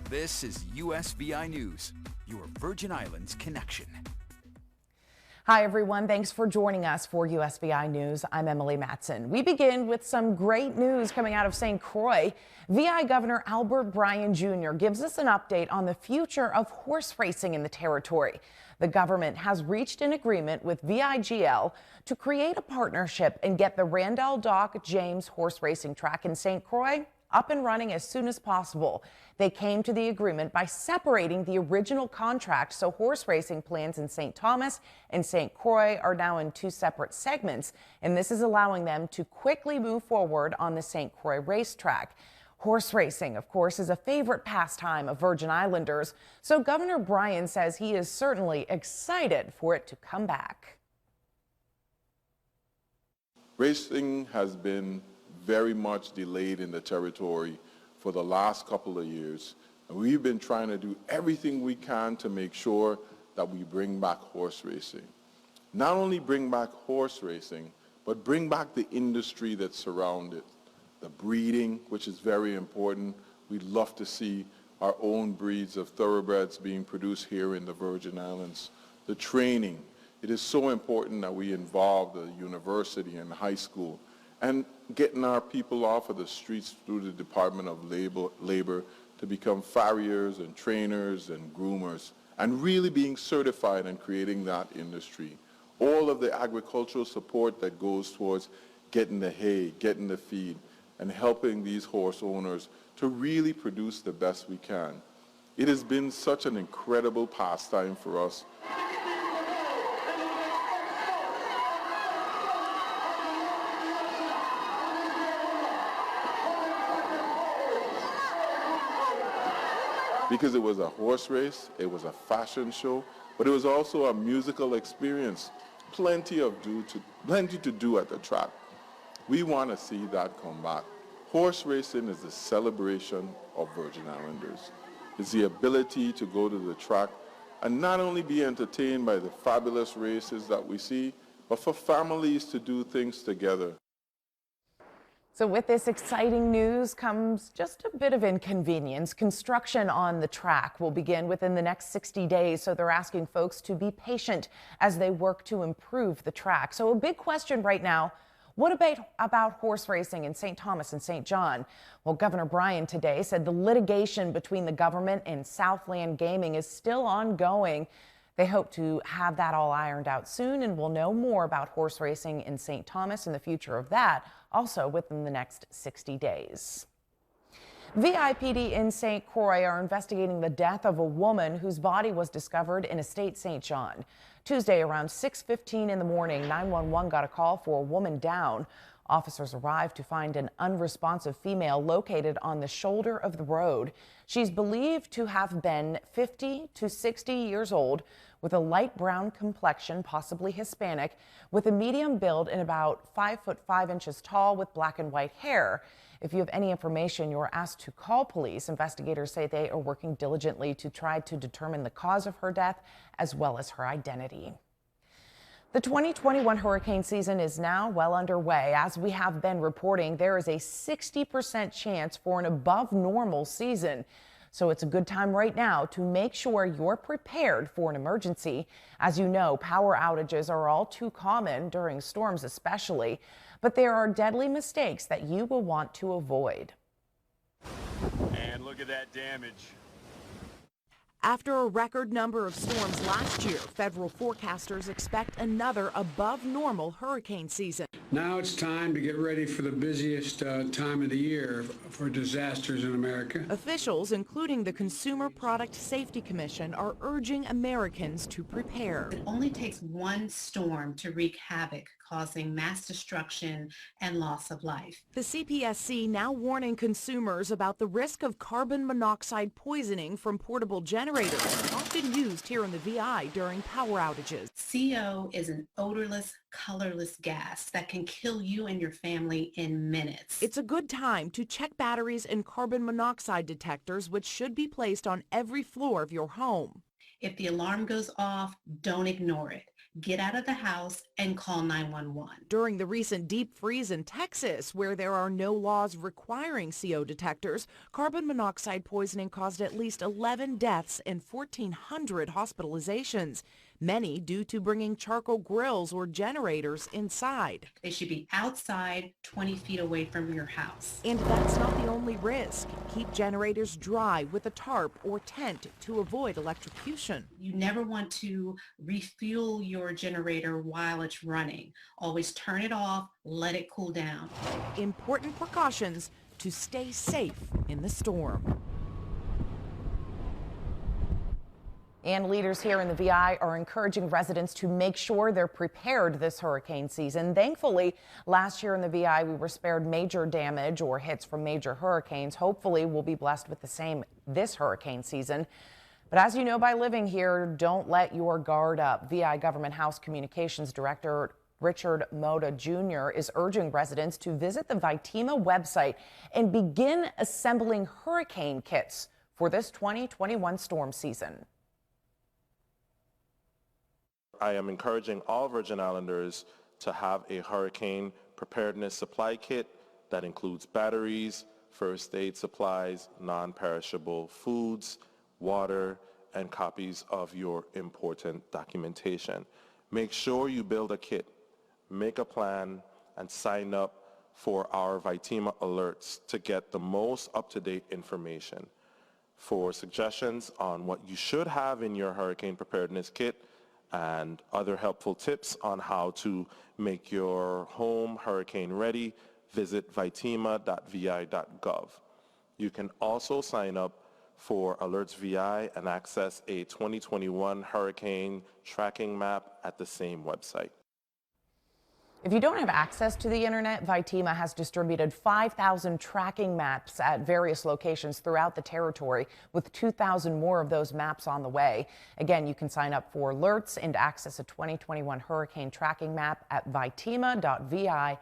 This is USVI News, your Virgin Islands connection. Hi, everyone. Thanks for joining us for USVI News. I'm Emily Matson. We begin with some great news coming out of St. Croix. VI Governor Albert Bryan Jr. gives us an update on the future of horse racing in the territory. The government has reached an agreement with VIGL to create a partnership and get the Randall Doc James horse racing track in St. Croix up and running as soon as possible. They came to the agreement by separating the original contract, so horse racing plans in St. Thomas and St. Croix are now in two separate segments, and this is allowing them to quickly move forward on the St. Croix racetrack. Horse racing, of course, is a favorite pastime of Virgin Islanders, so Governor Bryan says he is certainly excited for it to come back. Racing has been very much delayed in the territory for the last couple of years. And we've been trying to do everything we can to make sure that we bring back horse racing. Not only bring back horse racing, but bring back the industry that surrounds it. The breeding, which is very important. We'd love to see our own breeds of thoroughbreds being produced here in the Virgin Islands. The training. It is so important that we involve the university and high school, and getting our people off of the streets through the Department of Labor to become farriers and trainers and groomers, and really being certified and creating that industry. All of the agricultural support that goes towards getting the hay, getting the feed, and helping these horse owners to really produce the best we can. It has been such an incredible pastime for us. Because it was a horse race, it was a fashion show, but it was also a musical experience. Plenty to do at the track. We want to see that come back. Horse racing is the celebration of Virgin Islanders. It's the ability to go to the track and not only be entertained by the fabulous races that we see, but for families to do things together. So with this exciting news comes just a bit of inconvenience. Construction on the track will begin within the next 60 days, so they're asking folks to be patient as they work to improve the track. So a big question right now, what about horse racing in St. Thomas and St. John? Well, Governor Bryan today said the litigation between the government and Southland Gaming is still ongoing. They hope to have that all ironed out soon, and we'll know more about horse racing in St. Thomas and the future of that also within the next 60 days. VIPD in St. Croix are investigating the death of a woman whose body was discovered in Estate St. John. Tuesday around 6:15 in the morning, 911 got a call for a woman down. Officers arrived to find an unresponsive female located on the shoulder of the road. She's believed to have been 50 to 60 years old with a light brown complexion, possibly Hispanic, with a medium build and about 5'5" tall with black and white hair. If you have any information, you're asked to call police. Investigators say they are working diligently to try to determine the cause of her death as well as her identity. The 2021 hurricane season is now well underway. As we have been reporting, there is a 60% chance for an above normal season. So it's a good time right now to make sure you're prepared for an emergency. As you know, power outages are all too common during storms especially, but there are deadly mistakes that you will want to avoid. And look at that damage. After a record number of storms last year, federal forecasters expect another above normal hurricane season. Now it's time to get ready for the busiest time of the year for disasters in America. Officials, including the Consumer Product Safety Commission, are urging Americans to prepare. It only takes one storm to wreak havoc, causing mass destruction and loss of life. The CPSC now warning consumers about the risk of carbon monoxide poisoning from portable generators, often used here in the VI during power outages. CO is an odorless, colorless gas that can kill you and your family in minutes. It's a good time to check batteries and carbon monoxide detectors, which should be placed on every floor of your home. If the alarm goes off, don't ignore it. get out of the house and call 911. During the recent deep freeze in Texas, where there are no laws requiring CO detectors, carbon monoxide poisoning caused at least 11 deaths and 1,400 hospitalizations, many due to bringing charcoal grills or generators inside. They should be outside 20 feet away from your house. And that's not the only risk. Keep generators dry with a tarp or tent to avoid electrocution. You never want to refuel your generator while it's running. Always turn it off, let it cool down. Important precautions to stay safe in the storm. And leaders here in the VI are encouraging residents to make sure they're prepared this hurricane season. Thankfully, last year in the VI, we were spared major damage or hits from major hurricanes. Hopefully, we'll be blessed with the same this hurricane season. But as you know by living here, don't let your guard up. VI Government House Communications Director Richard Moda Jr. is urging residents to visit the Vitima website and begin assembling hurricane kits for this 2021 storm season. I am encouraging all Virgin Islanders to have a hurricane preparedness supply kit that includes batteries, first aid supplies, non-perishable foods, water, and copies of your important documentation. Make sure you build a kit, make a plan, and sign up for our Vitima alerts to get the most up-to-date information. For suggestions on what you should have in your hurricane preparedness kit, and other helpful tips on how to make your home hurricane ready, visit vitima.vi.gov. You can also sign up for Alerts VI and access a 2021 hurricane tracking map at the same website. If you don't have access to the internet, Vitima has distributed 5,000 tracking maps at various locations throughout the territory, with 2,000 more of those maps on the way. Again, you can sign up for alerts and access a 2021 hurricane tracking map at vitima.vi.gov.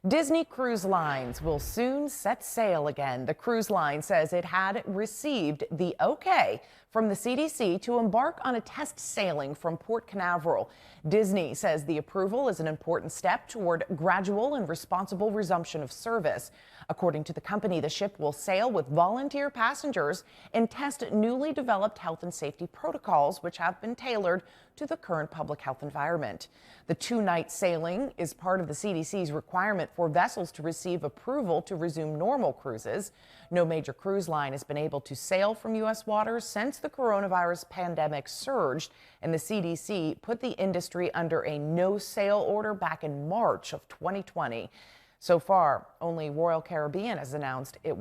Disney Cruise Lines will soon set sail again. The cruise line says it had received the okay from the CDC to embark on a test sailing from Port Canaveral. Disney says the approval is an important step toward gradual and responsible resumption of service. According to the company, the ship will sail with volunteer passengers and test newly developed health and safety protocols, which have been tailored to the current public health environment. The two-night sailing is part of the CDC's requirement for vessels to receive approval to resume normal cruises. No major cruise line has been able to sail from U.S. waters since the coronavirus pandemic surged, and the CDC put the industry under a no-sail order back in March of 2020. So far, only Royal Caribbean has announced it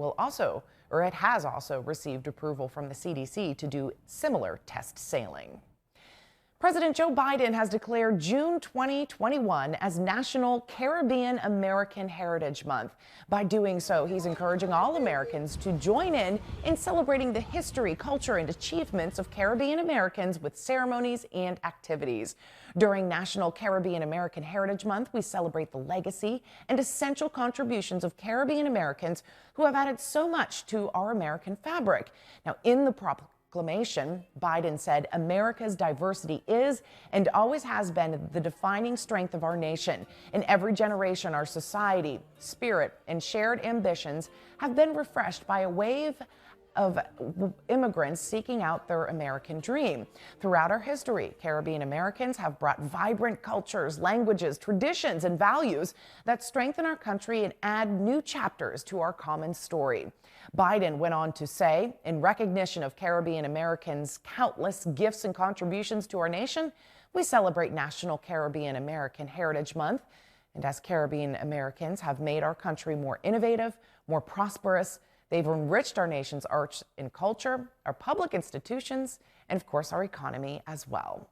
has also received approval from the CDC to do similar test sailing. President Joe Biden has declared June 2021 as National Caribbean American Heritage Month. By doing so, he's encouraging all Americans to join in celebrating the history, culture, and achievements of Caribbean Americans with ceremonies and activities. During National Caribbean American Heritage Month, we celebrate the legacy and essential contributions of Caribbean Americans who have added so much to our American fabric. Now, in the proclamation, Biden said America's diversity is and always has been the defining strength of our nation. In every generation, our society, spirit, and shared ambitions have been refreshed by a wave of immigrants seeking out their American dream. Throughout our history, Caribbean Americans have brought vibrant cultures, languages, traditions, and values that strengthen our country and add new chapters to our common story. Biden went on to say, in recognition of Caribbean Americans' countless gifts and contributions to our nation, we celebrate National Caribbean American Heritage Month. And as Caribbean Americans have made our country more innovative, more prosperous, they've enriched our nation's arts and culture, our public institutions, and of course our economy as well.